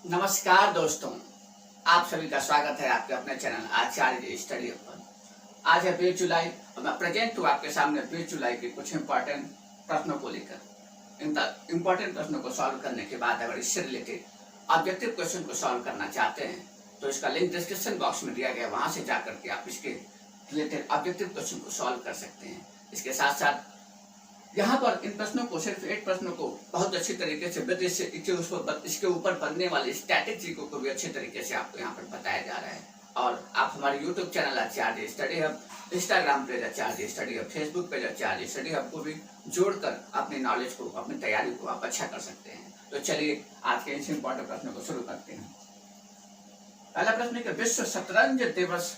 नमस्कार दोस्तों, आप सभी का स्वागत है आपके अपने चैनल आचार्य स्टडी हब पर। आज है 20 जुलाई और मैं प्रेजेंट हूँ आपके सामने 20 जुलाई के कुछ इंपॉर्टेंट प्रश्नों को लेकर। इन इंपॉर्टेंट प्रश्नों को सॉल्व करने के बाद अगर इससे रिलेटेड ऑब्जेक्टिव क्वेश्चन को सॉल्व करना चाहते हैं तो इसका लिंक डिस्क्रिप्शन बॉक्स में दिया गया, वहां से जाकर के आप इसके रिलेटेड ऑब्जेक्टिव क्वेश्चन को सॉल्व कर सकते हैं। इसके साथ साथ यहाँ पर इन प्रश्नों को, सिर्फ 8 प्रश्नों को बहुत अच्छी तरीके से इसके ऊपर बनने वाली स्ट्रैटेजी को भी अच्छे तरीके से आपको यहाँ पर बताया जा रहा है। और आप हमारे YouTube चैनल आचार्य स्टडी हब, इंस्टाग्राम पेज आचार्य स्टडी हब, फेसबुक पेज आचार्य स्टडी हब को भी जोड़कर अपनी नॉलेज को, अपनी तैयारी को आप अच्छा कर सकते हैं। तो चलिए आज के इस इंपॉर्टेंट प्रश्नों को शुरू करते हैं। पहला प्रश्न है कि विश्व शतरंज दिवस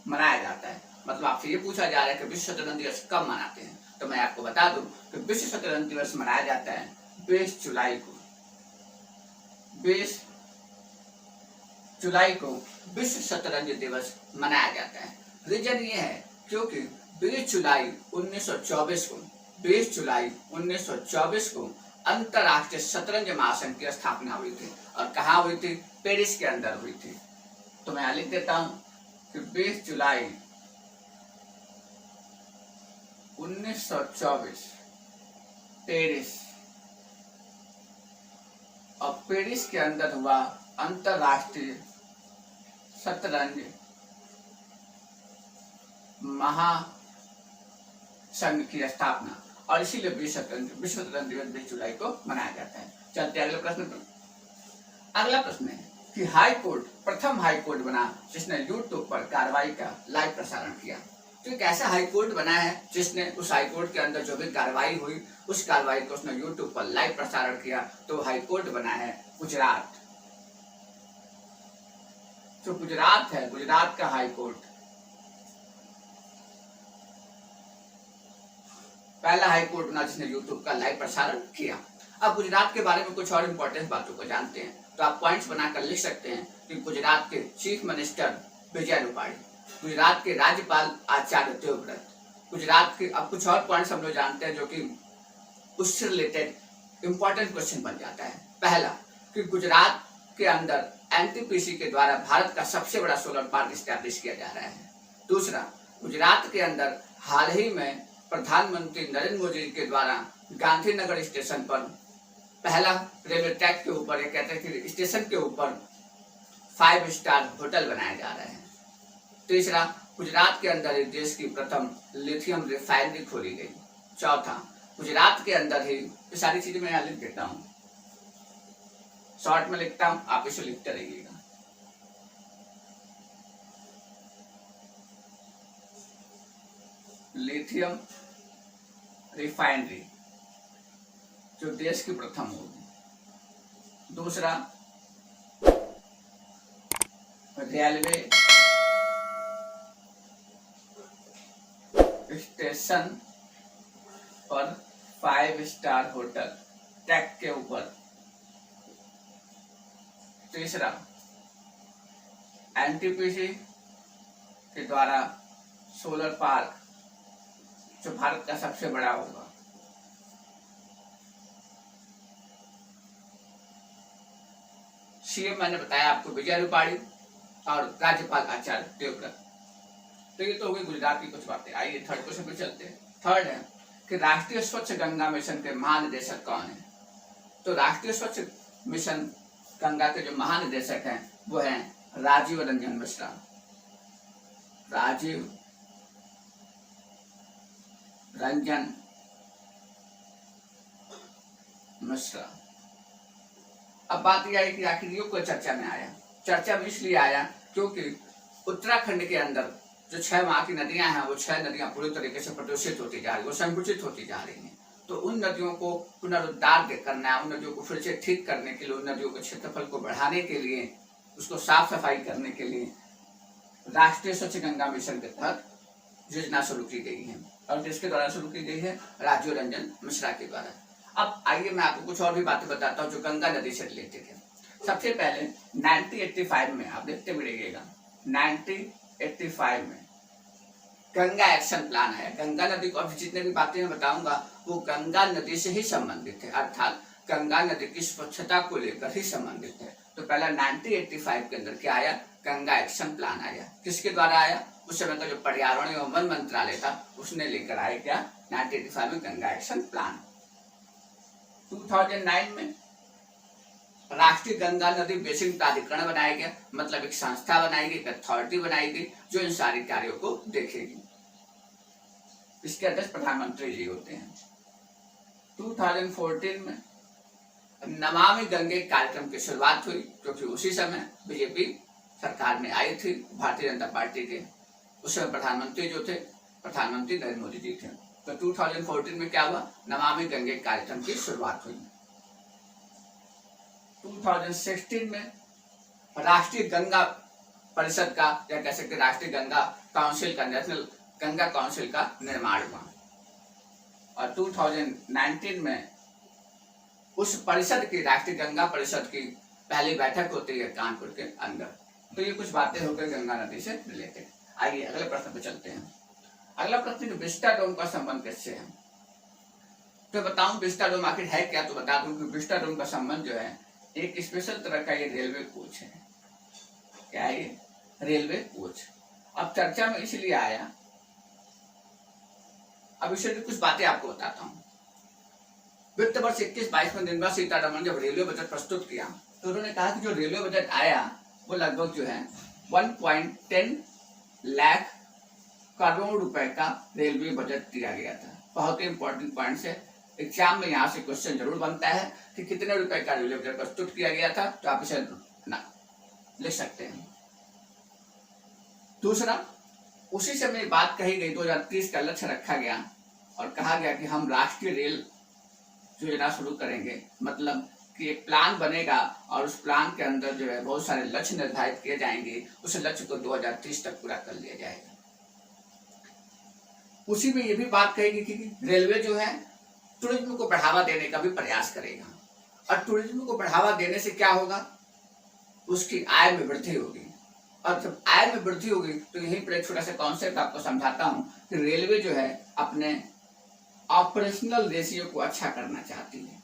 मनाया जाता है, मतलब आपसे ये पूछा जा रहा है कि विश्व शतरंज दिवस कब मनाते हैं। तो मैं आपको बता दूं कि विश्व शतरंज दिवस मनाया जाता है 20 जुलाई को। 20 जुलाई को विश्व शतरंज दिवस मनाया जाता है। रीजन ये है क्योंकि 20 जुलाई 1924 को 20 जुलाई 1924 को अंतरराष्ट्रीय शतरंज महासंघ की स्थापना हुई थी। और कहाँ हुई थी? पेरिस के अंदर हुई थी। तो मैं लिख देता हूं कि 20 जुलाई 1924 पेरिस, और पेरिस के अंदर हुआ अंतरराष्ट्रीय शतरंज महासंघ की स्थापना, और इसीलिए विश्व शतरंज दिवस 20 जुलाई को मनाया जाता है। चलते अगले प्रश्न पर। अगला प्रश्न है कि हाई कोर्ट प्रथम हाई कोर्ट बना जिसने यूट्यूब पर कार्रवाई का लाइव प्रसारण किया। तो एक ऐसा हाई कोर्ट बना है जिसने उस हाई कोर्ट के अंदर जो भी कार्रवाई हुई उस कार्रवाई को उसने यूट्यूब पर लाइव प्रसारण किया। तो हाई कोर्ट बना है गुजरात। जो गुजरात है, गुजरात का हाई कोर्ट पहला हाई कोर्ट बना जिसने यूट्यूब का लाइव प्रसारण किया। अब गुजरात के बारे में कुछ और इंपॉर्टेंट बातों को जानते हैं, तो आप पॉइंट्स बनाकर लिख सकते हैं कि गुजरात के चीफ मिनिस्टर विजय रूपाणी, गुजरात के राज्यपाल आचार्य देवव्रत, गुजरात के, अब कुछ और पॉइंट्स हम लोग जानते हैं जो कि उससे रिलेटेड इंपॉर्टेंट क्वेश्चन बन जाता है। पहला कि गुजरात के अंदर एनटीपीसी के द्वारा भारत का सबसे बड़ा सोलर पार्क स्टैब्लिश किया जा रहा है। दूसरा, गुजरात के अंदर हाल ही में प्रधानमंत्री नरेंद्र मोदी के द्वारा गांधीनगर स्टेशन पर पहला रेलवे ट्रैक के ऊपर, एक कहते हैं कि स्टेशन के ऊपर 5 स्टार होटल बनाया जा रहा है। तीसरा, गुजरात के अंदर एक देश की प्रथम लिथियम रिफाइनरी खोली गई। चौथा, गुजरात के अंदर ही, ये सारी चीजें मैं यहाँ लिख देता हूँ, शॉर्ट में लिखता हूँ, आप इसे लिखते रहिएगा। लिथियम रिफाइनरी जो देश की प्रथम होगी। दूसरा, रेलवे स्टेशन पर 5 स्टार होटल ट्रैक के ऊपर। तीसरा, एनटीपीसी के द्वारा सोलर पार्क जो भारत का सबसे बड़ा होगा। सीएम मैंने बताया आपको विजय रूपाणी और राज्यपाल आचार्य देवव्रत। तो ये तो हो गई गुजरात की कुछ बातें। आइए थर्ड क्वेश्चन पे चलते हैं। थर्ड है कि राष्ट्रीय स्वच्छ गंगा मिशन के महानिदेशक कौन है। तो राष्ट्रीय स्वच्छ मिशन गंगा के जो महानिदेशक हैं वो हैं राजीव रंजन मिश्रा। राजीव रंजन मिश्रा। अब बात यह है कि आखिर ये कोई चर्चा में आया। चर्चा में इसलिए आया क्योंकि उत्तराखंड के अंदर जो 6 वहां की नदियां हैं, वो 6 नदियां पूरी तरीके से प्रदूषित होती जा रही है, वो संकुचित होती जा रही हैं। तो उन नदियों को पुनरुद्धार करना है, उन नदियों को फिर से ठीक करने के लिए, उन नदियों के क्षेत्रफल को बढ़ाने के लिए, उसको साफ सफाई करने के लिए राष्ट्रीय स्वच्छ गंगा मिशन के तहत योजना शुरू की गई है। और जिसके द्वारा शुरू की गई है? राजीव रंजन मिश्रा के द्वारा। अब आइए मैं आपको कुछ और भी बातें बताता हूँ जो गंगा नदी से रिलेटेड है। सबसे पहले 1985 में, आप देखते भी रहिएगा, 1985 में गंगा एक्शन प्लान है। गंगा नदी को अभी जितने भी बातें मैं बताऊंगा वो गंगा नदी से ही संबंधित है, अर्थात गंगा नदी की स्वच्छता को लेकर ही संबंधित है। तो पहला 1985 के अंदर क्या आया, गंगा एक्शन प्लान आया। किसके द्वारा आया, उस समय का जो पर्यावरण एवं वन मंत्रालय था उसने लेकर आया क्या, 1985 में गंगा एक्शन प्लान। 2009 में राष्ट्रीय गंगा नदी बेसिन प्राधिकरण बनाया गया, मतलब एक संस्था बनाई गई, एक अथॉरिटी बनाई गई जो इन सारे कार्यों को देखेगी। इसके अध्यक्ष प्रधानमंत्री जी होते हैं। 2014 में नमामि गंगे कार्यक्रम की शुरुआत हुई, क्योंकि उसी समय बीजेपी सरकार में आई थी, भारतीय जनता पार्टी के। उस समय प्रधानमंत्री जो थे, प्रधानमंत्री नरेंद्र मोदी जी थे। तो 2014 में क्या हुआ, नमामि गंगे कार्यक्रम की शुरुआत हुई। 2016 में राष्ट्रीय गंगा परिषद का, या कह सकते राष्ट्रीय गंगा काउंसिल का, नेशनल गंगा काउंसिल का निर्माण हुआ। और 2019 में उस परिषद की, राष्ट्रीय गंगा परिषद की पहली बैठक होती है कानपुर के अंदर। तो ये कुछ बातें हो गई गंगा नदी से रिलेटेड। आइए अगले प्रश्न पे चलते हैं। अगला प्रश्न, विस्टा डोम का संबंध किससे है? तो बताऊं विस्टा डोम आखिर है क्या, तो बता दूं कि विस्टा डोम का संबंध जो है एक स्पेशल तरह का ये रेलवे कोच है। क्या है ये, रेलवे कोच। अब चर्चा में इसलिए आया, अब इसे कुछ बातें आपको बताता हूँ। वित्त वर्ष 21-22 में निर्मला सीतारमण जब रेलवे बजट प्रस्तुत किया तो उन्होंने कहा कि जो रेलवे बजट आया वो लगभग जो है 1.10 लाख करोड़ रुपए का रेलवे बजट दिया गया था। बहुत ही इंपॉर्टेंट पॉइंट है, एग्जाम में यहाँ से क्वेश्चन जरूर बनता है कि कितने रुपए का रेलवे बजट प्रस्तुत किया गया था, तो आप इसे लिख सकते हैं। दूसरा, उसी समय बात कही गई 2030 का लक्ष्य रखा गया और कहा गया कि हम राष्ट्रीय रेल योजना शुरू करेंगे, मतलब कि एक प्लान बनेगा और उस प्लान के अंदर जो है बहुत सारे लक्ष्य निर्धारित किए जाएंगे, उस लक्ष्य को 2030 तक पूरा कर लिया जाएगा। उसी में ये भी बात कही गई कि रेलवे जो है टूरिज्म को बढ़ावा देने का भी प्रयास करेगा, और टूरिज्म को बढ़ावा देने से क्या होगा, उसकी आय में वृद्धि होगी, और जब आय में वृद्धि होगी तो यहीं पर एक छोटा सा कॉन्सेप्ट आपको समझाता हूं कि रेलवे जो है अपने ऑपरेशनल रेशियो को अच्छा करना चाहती है।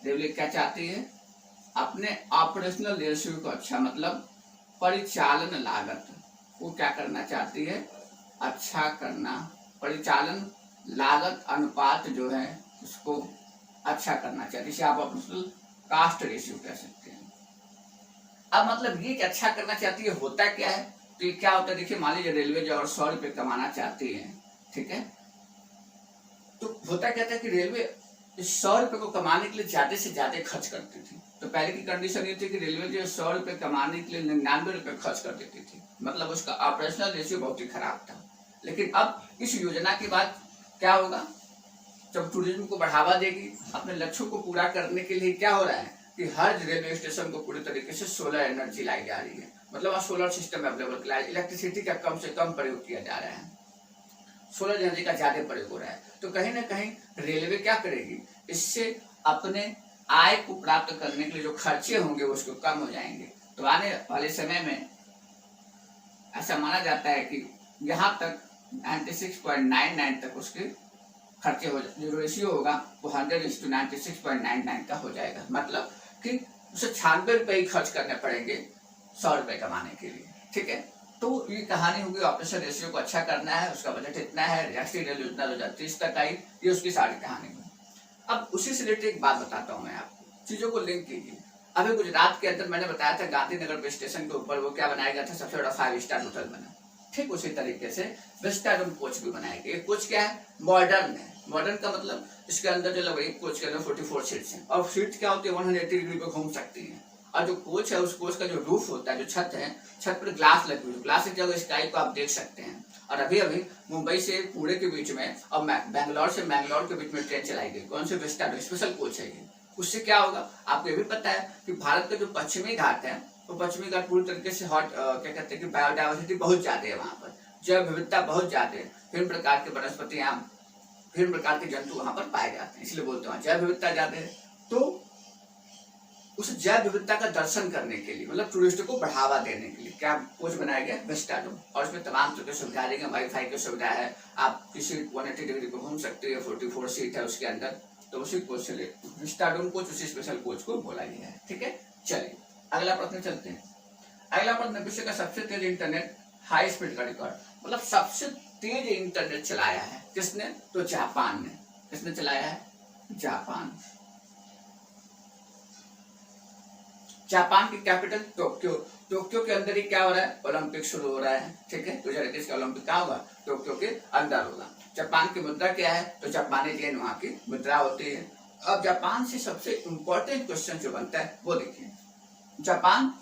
रेलवे क्या चाहती है, अपने ऑपरेशनल रेशियो को अच्छा, मतलब परिचालन लागत वो क्या करना चाहती है, अच्छा करना। परिचालन लागत अनुपात जो है उसको अच्छा करना चाहती है, जिसे आप ऑपरेशनल कास्ट रेशियो कह सकते हैं। अब मतलब ये कि अच्छा करना चाहती है, होता क्या है, तो ये क्या होता है, देखिए मान लीजिए रेलवे जो और 100 रुपये कमाना चाहती है, ठीक है, तो होता क्या था कि रेलवे इस 100 रुपये को कमाने के लिए ज्यादा से ज्यादा खर्च करती थी। तो पहले की कंडीशन ये थी कि रेलवे जो 100 रुपये कमाने के लिए 99 रुपये खर्च कर देती थी, मतलब उसका ऑपरेशनल रेशियो बहुत ही खराब था। लेकिन अब इस योजना के बाद क्या होगा, जब टूरिज्म को बढ़ावा देगी, अपने लक्ष्यों को पूरा करने के लिए क्या हो रहा है कि हर रेलवे स्टेशन को पूरी तरीके से सोलर एनर्जी लाई जा रही है, मतलब सोलर सिस्टम अवेलेबल किया, इलेक्ट्रिसिटी का कम से कम प्रयोग किया जा रहा है, सोलर एनर्जी का ज्यादा प्रयोग हो रहा है। तो कहीं ना कहीं रेलवे क्या करेगी, इससे अपने आय को प्राप्त करने के लिए जो खर्चे होंगे उसको कम हो जाएंगे। तो आने वाले समय में ऐसा माना जाता है कि यहाँ तक 96.99 तक उसके खर्चे हो, जो रेशियो होगा वो 100:96.99 का हो जाएगा, मतलब कि उसे 96 रुपये ही खर्च करने पड़ेंगे 100 रुपये कमाने के लिए, ठीक है। तो ये कहानी होगी, ऑपरेशन रेशियो को अच्छा करना है, उसका बजट इतना है, राष्ट्रीय रेल योजना 2030 तक आई, ये उसकी सारी कहानी है। अब उसी से रिलेटेड एक बात बताता हूँ मैं आपको, चीजों को लिंक कीजिए। अभी गुजरात के अंदर मैंने बताया था गांधीनगर स्टेशन के ऊपर वो क्या बनाया गया था, सबसे बड़ा 5 स्टार होटल बना। ठीक उसी तरीके से विस्टा डोम कोच भी बनाया गया। कोच क्या है, मॉडर्न है। मॉडर्न का मतलब इसके अंदर जो लगभग एक कोच के अंदर 44 सीट्स हैं, और सीट्स क्या होती है 180 डिग्री पे घूम सकती हैं। और जो कोच है उस कोच का जो रूफ होता है, जो छत है, छत पर ग्लास लगी हुई, ग्लास की जगह स्काई को आप देख सकते हैं। और अभी अभी मुंबई से पुणे के बीच में और बैंगलोर से मैंगलोर के बीच में ट्रेन चलाई गई, कौन सी, विस्टा डोम स्पेशल कोच है ये। उससे क्या होगा, आपको ये भी पता है कि भारत का जो पश्चिमी घाट है वो पश्चिमी घाट पूरी तरीके से हॉट क्या कहते हैं कि बायोडाइवर्सिटी बहुत ज्यादा है, वहाँ पर जैव विविधता बहुत ज्यादा है, विभिन्न प्रकार के वनस्पतियां, विभिन्न प्रकार के जंतु वहां पर पाए जाते हैं, इसलिए बोलते हैं जैव विविधता ज्यादा है। तो उस जैव विविधता का दर्शन करने के लिए, मतलब टूरिस्ट को बढ़ावा देने के लिए क्या कोच बनाया गया, विस्टा डोम। और इसमें तमाम तरह की सुविधा देंगे, वाईफाई की सुविधा है, आप किसी 180 डिग्री पर घूम सकते हो, 44 सीट है उसके अंदर। तो उसी कोच से विस्टाडोम कोच उसी स्पेशल कोच को बोला गया है। ठीक है, चलिए अगला प्रश्न चलते हैं। अगला प्रश्न, विश्व का सबसे तेज इंटरनेट हाई स्पीड का रिकॉर्ड, मतलब सबसे तेज इंटरनेट चलाया है किसने? तो जापान ने। किसने चलाया है? जापान। जापान की कैपिटल टोक्यो। टोक्यो के अंदर ही क्या हो रहा है? ओलंपिक शुरू हो रहा है। ठीक है, 2021 का ओलंपिक कहाँ होगा? टोक्यो के अंदर होगा। जापान की मुद्रा क्या है? तो जापानी येन वहां की मुद्रा होती है। अब जापान से सबसे इंपॉर्टेंट क्वेश्चन जो बनता है वो देखिए। जापान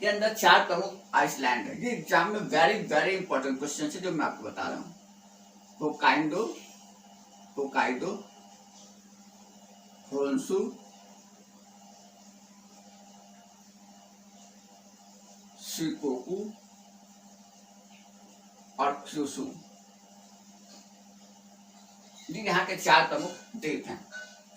के अंदर 4 प्रमुख आइसलैंड है। ये एग्जाम में वेरी वेरी इंपॉर्टेंट क्वेश्चन है जो मैं आपको बता रहा हूँ। होकाइडो, होकाइडो, होन्शु, शिकोकू और क्यूशु। ये यहाँ के 4 प्रमुख द्वीप हैं।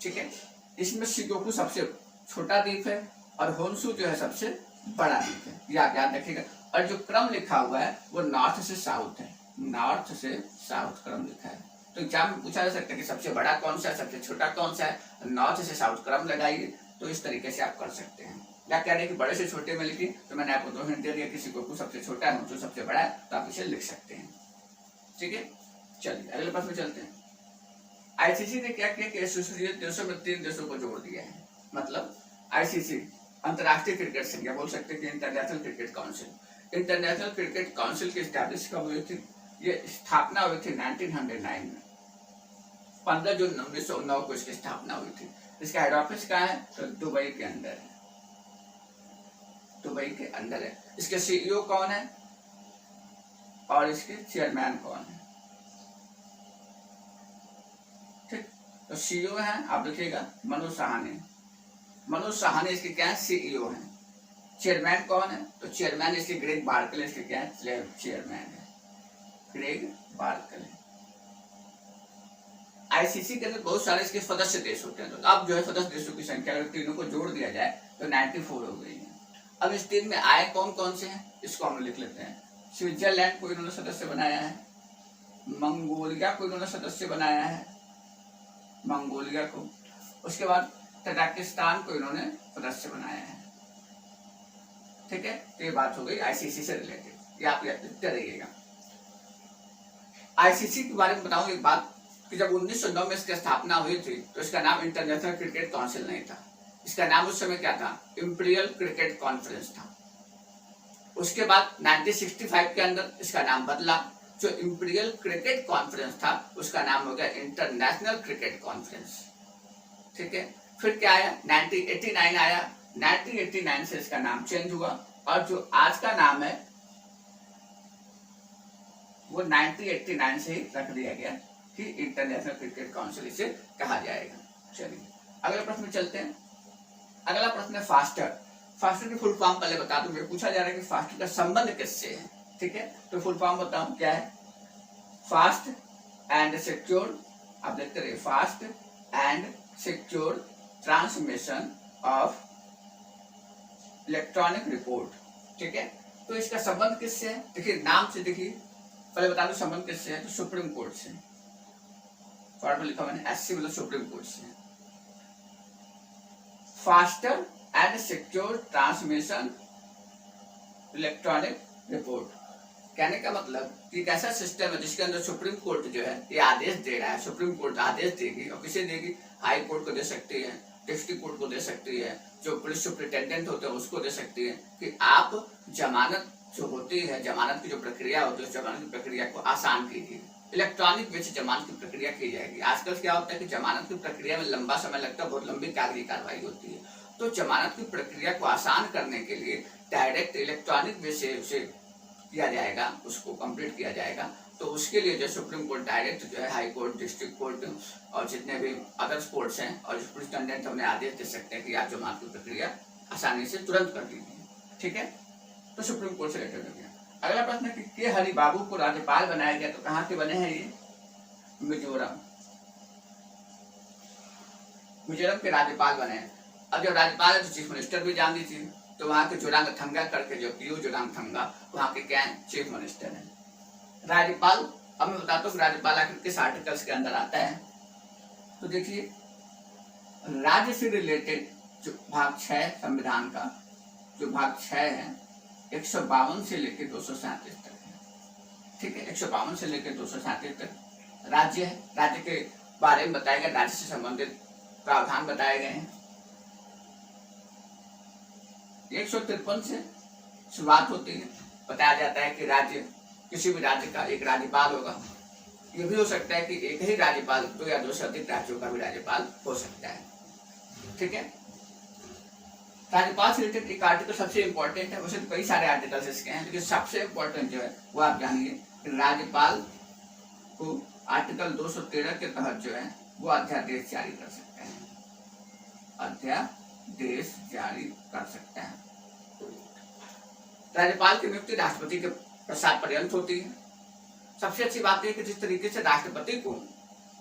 ठीक है, इसमें शिकोकू सबसे छोटा द्वीप है और होन्शु जो है सबसे बड़ा द्वीप है। ये आप याद रखिएगा। और जो क्रम लिखा हुआ है वो नॉर्थ से साउथ है। नॉर्थ से साउथ क्रम लिखा है। तो एग्जाम में पूछा जा सकता है कि सबसे बड़ा कौन सा है, सबसे छोटा कौन सा है। नॉर्थ से साउथ क्रम लगाइए, तो इस तरीके से आप कर सकते हैं। या कह रहे हैं कि बड़े से छोटे में लिखिए, तो मैंने आपको 2 हिंट दे दिया। किसी को सबसे छोटा है, जो सबसे बड़ा है, तो आप इसे लिख सकते हैं। ठीक है, चलिए अगले प्रश्न में चलते हैं। आईसीसी ने क्या किया कि एसोसिएट देशों में 3 देशों को जोड़ दिया है। मतलब आईसीसी अंतर्राष्ट्रीय क्रिकेट संघ, बोल सकते हैं कि international cricket council. International cricket council की स्टैब्लिश कब हुई थी? ये स्थापना हुई थी 1909 में। 15 जून 1909 को इसकी स्थापना हुई थी। इसका हेड ऑफिस कहाँ है? तो दुबई के अंदर है। दुबई के अंदर है। इसके सीईओ कौन है और इसके चेयरमैन कौन है? ठीक, तो सीईओ है, आप देखिएगा मनोज साहनी। मनोज साहनी इसके क्या है? सीईओ है। चेयरमैन कौन है? तो चेयरमैन इसके ग्रेग बार्कले इसके क्या है? चेयरमैन है ग्रेग बार्कले। आईसीसी के अंदर बहुत सारे इसके सदस्य देश होते हैं। तो अब जो है सदस्य देशों की संख्या अगर तीनों को जोड़ दिया जाए तो 94 हो गई है। अब इस 3 में आए कौन कौन से हैं इसको हम लिख लेते हैं। स्विट्जरलैंड को इन्होंने सदस्य बनाया है, मंगोलिया को इन्होंने सदस्य बनाया है, मंगोलिया को। उसके बाद तजाकिस्तान को इन्होंने सदस्य बनाया है। ठीक है, तो ये बात हो गई आईसीसी से रिलेटेड। ये आप लिखते रहिएगा। आईसीसी के बारे में बताऊं एक बात कि जब 1909 में इसकी स्थापना हुई थी तो इसका नाम इंटरनेशनल क्रिकेट काउंसिल नहीं था। इसका नाम उस समय क्या था? इंपीरियल क्रिकेट कॉन्फ्रेंस था। उसके बाद 1965 के अंदर इसका नाम बदला। जो इंपीरियल क्रिकेट कॉन्फ्रेंस था उसका नाम हो गया इंटरनेशनल क्रिकेट कॉन्फ्रेंस। ठीक है, फिर क्या आया? 1989 आया। 1989 से इसका नाम चेंज हुआ और जो आज का नाम है वो 1989 से ही रख दिया गया कि इंटरनेशनल क्रिकेट काउंसिल इसे कहा जाएगा। चलिए अगले प्रश्न में चलते हैं। अगला प्रश्न है फास्टर। फास्टर की फुल फॉर्म पहले बता दूं। पूछा जा रहा है कि फास्टर का संबंध किससे है। ठीक है, तो फुल फॉर्म बताऊं क्या है? फास्ट एंड सिक्योर, आप देखते रहिए, fast and secure transmission of electronic report. ठीक है, तो इसका संबंध किससे है? देखिए नाम से, देखिए पहले बता दो संबंध किससे है। तो सुप्रीम कोर्ट से। फॉर्म में लिखा मैंने एससी मतलब सुप्रीम कोर्ट से। Faster and secure transmission electronic report, कहने का मतलब कि एक ऐसा सिस्टम है जिसके अंदर सुप्रीम कोर्ट जो है ये आदेश दे रहा है। सुप्रीम कोर्ट आदेश देगी और किसे देगी? हाई कोर्ट को दे सकती है, डिस्ट्रिक्ट कोर्ट को दे सकती है, जो पुलिस सुप्रिटेंडेंट होते हैं उसको दे सकती है कि आप जमानत जो होती है, जमानत की जो प्रक्रिया होती है, उस जमानत की प्रक्रिया को आसान कीजिए। इलेक्ट्रॉनिक वे से जमानत की प्रक्रिया की जाएगी। आजकल क्या होता है कि जमानत की प्रक्रिया में लंबा समय लगता है, बहुत लंबी कागजी कार्रवाई होती है। तो जमानत की प्रक्रिया को आसान करने के लिए डायरेक्ट इलेक्ट्रॉनिक वे से उसे किया जाएगा, उसको कंप्लीट किया जाएगा। तो उसके लिए जो सुप्रीम कोर्ट डायरेक्ट जो है हाई कोर्ट, डिस्ट्रिक्ट कोर्ट और जितने भी अदर कोर्ट्स हैं और सुप्रिटेंडेंट उन्हें आदेश दे सकते हैं कि आप जमानत की प्रक्रिया आसानी से तुरंत कर दीजिए। ठीक है, तो सुप्रीम कोर्ट से रिलेटेड हो गया। अगला प्रश्न है कि के हरि बाबू को राज्यपाल बनाया गया। तो कहाँ के बने हैं ये? मिजोरम। मिजोरम के राज्यपाल बने हैं। अब जब राज्यपाल है तो चीफ मिनिस्टर भी जान दीजिए। तो वहाँ के जोरांगथंगा करके जो पीओ जोरांगथंगा वहाँ के क्या है? चीफ मिनिस्टर है। राज्यपाल, अब मैं बताता हूँ राज्यपाल आखिर किस आर्टिकल्स के अंदर आता है। तो देखिए, राज्य से रिलेटेड जो भाग 6 संविधान का जो भाग 6 है 152 से लेकर 237 तक है। ठीक है, 152 से लेकर 237 तक राज्य है। राज्य के बारे में बताया गया, राज्य से संबंधित प्रावधान बताए गए हैं। 153 से शुरुआत होती है। बताया जाता है कि राज्य, किसी भी राज्य का एक राज्यपाल होगा। ये भी हो सकता है कि एक ही राज्यपाल 2 या 2 से अधिक राज्यों का भी राज्यपाल हो सकता है। ठीक है, राज्यपाल से रिलेटेड एक आर्टिकल सबसे इंपॉर्टेंट है। वैसे तो कई सारे आर्टिकल्स इसके हैं, लेकिन सबसे इंपॉर्टेंट जो है वो आप जानिए कि राज्यपाल को आर्टिकल 213 के तहत जो है वो अध्यादेश जारी कर सकते हैं। अध्यादेश जारी कर सकते हैं। राज्यपाल की नियुक्ति राष्ट्रपति के प्रसाद पर्यंत होती है। सबसे अच्छी बात यह कि जिस तरीके से राष्ट्रपति को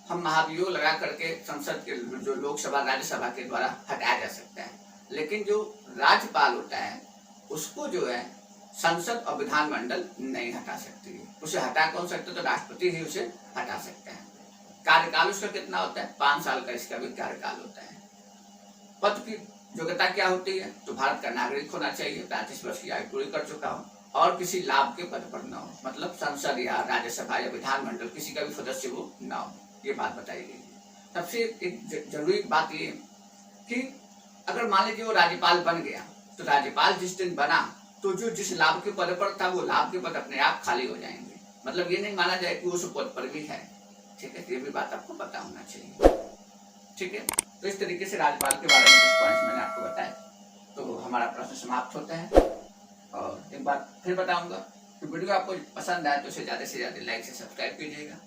हम महाभियोग लगा करके संसद के जो लोकसभा राज्यसभा के द्वारा हटाया जा सकता है, लेकिन जो राज्यपाल होता है उसको जो है संसद और विधानमंडल नहीं हटा सकती है। उसे हटा कौन सकता है? तो राष्ट्रपति ही उसे हटा सकता है। कार्यकाल उसका कितना होता है? 5 साल का इसका भी कार्यकाल होता है। पद की योग्यता क्या होती है? तो भारत का नागरिक होना चाहिए, 35 वर्ष की आयु पूरी कर चुका हो और किसी लाभ के पद पर न हो, मतलब संसद या राज्यसभा या विधानमंडल किसी का भी सदस्य वो न हो। ये बात बताई गई है। सबसे एक जरूरी बात ये कि अगर मान लीजिए वो राज्यपाल बन गया, तो राज्यपाल जिस दिन बना तो जो जिस लाभ के पद पर था वो लाभ के पद अपने आप खाली हो जाएंगे। मतलब ये नहीं माना जाए कि उस पद पर भी है। ठीक है, ये भी बात आपको पता होना चाहिए। ठीक है, तो इस तरीके से राज्यपाल के बारे में कुछ पॉइंट्स मैंने आपको बताए। तो हमारा प्रश्न समाप्त होता है। और एक बात फिर बताऊंगा कि वीडियो आपको पसंद आए तो उसे ज्यादा से ज्यादा लाइक से सब्सक्राइब कीजिएगा।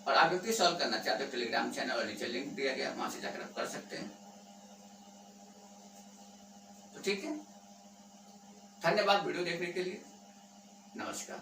और आप व्यक्ति सॉल्व करना चाहते हो, टेलीग्राम चैनल और नीचे लिंक दिया गया, वहां से जाकर आप कर सकते हैं। तो ठीक है, धन्यवाद वीडियो देखने के लिए। नमस्कार।